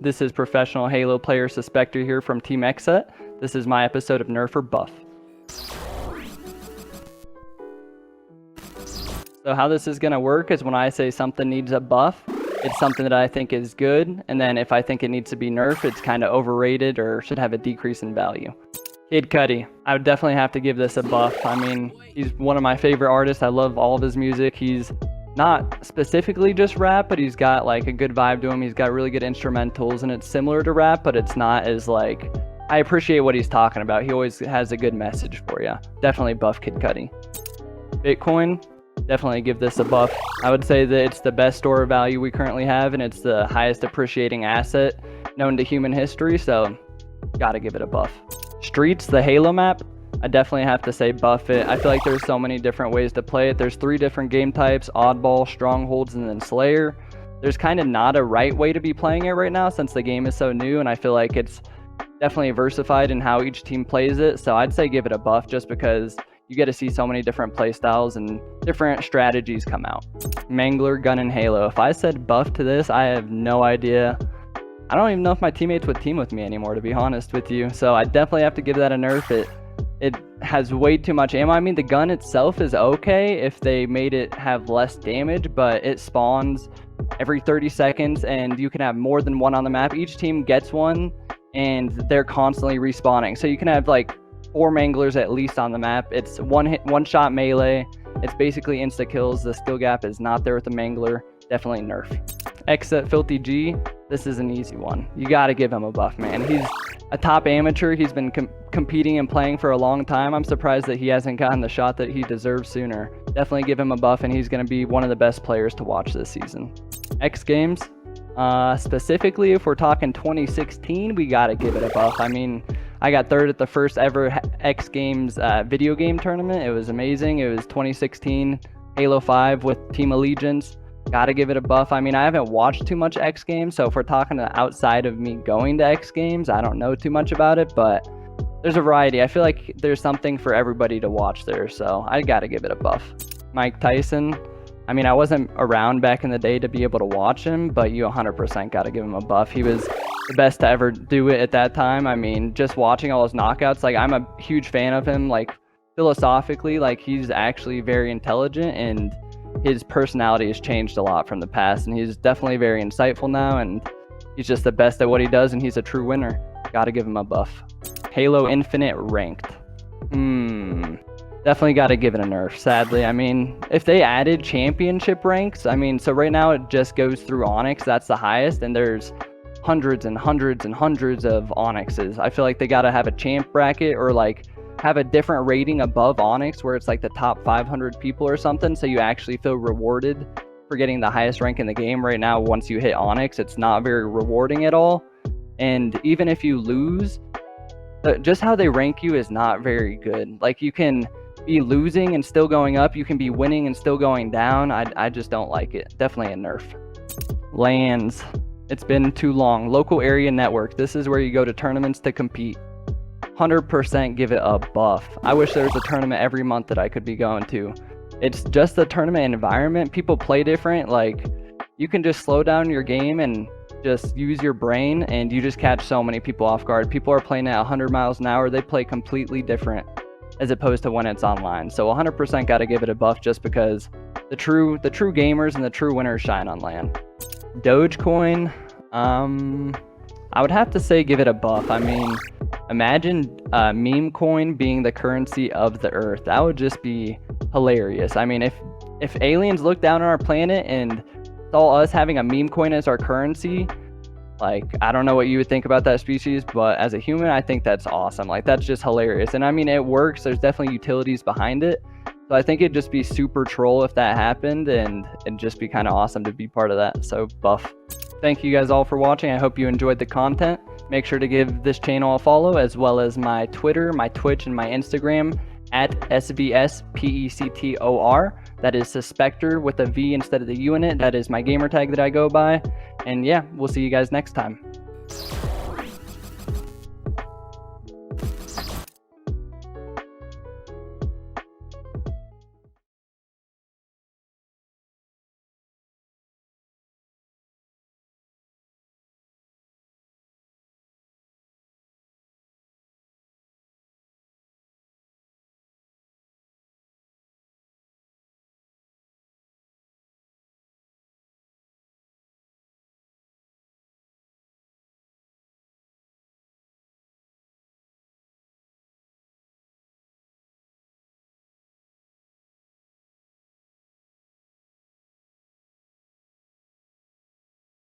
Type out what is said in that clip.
This is professional Halo player Suspector here from Team XSET. This is my episode of Nerf or Buff. So how this is going to work is when I say something needs a buff, it's something that I think is good, and then if I think it needs to be nerfed, it's kind of overrated or should have a decrease in value. Kid Cudi, I would definitely have to give this a buff. I mean, he's one of my favorite artists. I love all of his music. He's not specifically just rap, but he's got like a good vibe to him. He's got really good instrumentals, and it's similar to rap, but it's not as like, I appreciate what he's talking about. He always has a good message for you. Definitely buff Kid Cudi. Bitcoin, definitely give this a buff. I would say that it's the best store of value we currently have, and it's the highest appreciating asset known to human history, so gotta give it a buff. Streets, the Halo map, I definitely have to say buff it. I feel like there's so many different ways to play it. There's 3 different game types: Oddball, Strongholds, and then Slayer. There's kind of not a right way to be playing it right now since the game is so new, and I feel like it's definitely versified in how each team plays it. So I'd say give it a buff just because you get to see so many different play styles and different strategies come out. Mangler, Gun, and Halo. If I said buff to this, I have no idea. I don't even know if my teammates would team with me anymore, to be honest with you. So I definitely have to give that a nerf. It has way too much ammo. I mean, the gun itself is okay if they made it have less damage, but it spawns every 30 seconds and you can have more than one on the map. Each team gets one and they're constantly respawning. So you can have like 4 Manglers at least on the map. It's one shot melee. It's basically insta kills. The skill gap is not there with the Mangler. Definitely nerf. XSET Filthy G, this is an easy one. You got to give him a buff, man. He's a top amateur. He's been competing and playing for a long time. I'm surprised that he hasn't gotten the shot that he deserves sooner. Definitely give him a buff, and he's going to be one of the best players to watch this season. X Games, specifically if we're talking 2016, we got to give it a buff. I mean, I got 3rd at the first ever X Games video game tournament. It was amazing. It was 2016 Halo 5 with Team Allegiance. Gotta give it a buff. I mean, I haven't watched too much X Games, so if we're talking outside of me going to X Games, I don't know too much about it, but there's a variety. I feel like there's something for everybody to watch there, so I gotta give it a buff. Mike Tyson, I mean, I wasn't around back in the day to be able to watch him, but you 100% gotta give him a buff. He was the best to ever do it at that time. I mean, just watching all his knockouts, like, I'm a huge fan of him, like, philosophically, like, he's actually very intelligent, and his personality has changed a lot from the past, and he's definitely very insightful now, and he's just the best at what he does, and he's a true winner. Gotta give him a buff. Halo Infinite Ranked. Definitely gotta give it a nerf, sadly. I mean, if they added championship ranks, I mean, so right now it just goes through Onyx, that's the highest, and there's hundreds and hundreds and hundreds of Onyxes. I feel like they gotta have a champ bracket, or like have a different rating above Onyx where it's like the top 500 people or something, so you actually feel rewarded for getting the highest rank in the game. Right now, once you hit Onyx, it's not very rewarding at all, and even if you lose, just how they rank you is not very good. Like, you can be losing and still going up, you can be winning and still going down. I just don't like it. Definitely a nerf. Lands, it's been too long. Local area network, this is where you go to tournaments to compete. 100% give it a buff. I wish there was a tournament every month that I could be going to. It's just the tournament environment. People play different. Like, you can just slow down your game and just use your brain, and you just catch so many people off guard. People are playing at 100 miles an hour. They play completely different as opposed to when it's online. So 100% got to give it a buff just because the true gamers and the true winners shine on LAN. Dogecoin, I would have to say give it a buff. I mean, imagine meme coin being the currency of the earth. That would just be hilarious. I mean, if aliens looked down on our planet and saw us having a meme coin as our currency, like, I don't know what you would think about that species, but as a human, I think that's awesome. Like, that's just hilarious. And I mean, it works. There's definitely utilities behind it. So I think it'd just be super troll if that happened, and it'd just be kind of awesome to be part of that. So buff. Thank you guys all for watching. I hope you enjoyed the content. Make sure to give this channel a follow, as well as my Twitter, my Twitch, and my Instagram at SVSPECTOR. That is Suspector with a V instead of the U in it. That is my gamer tag that I go by. And yeah, we'll see you guys next time.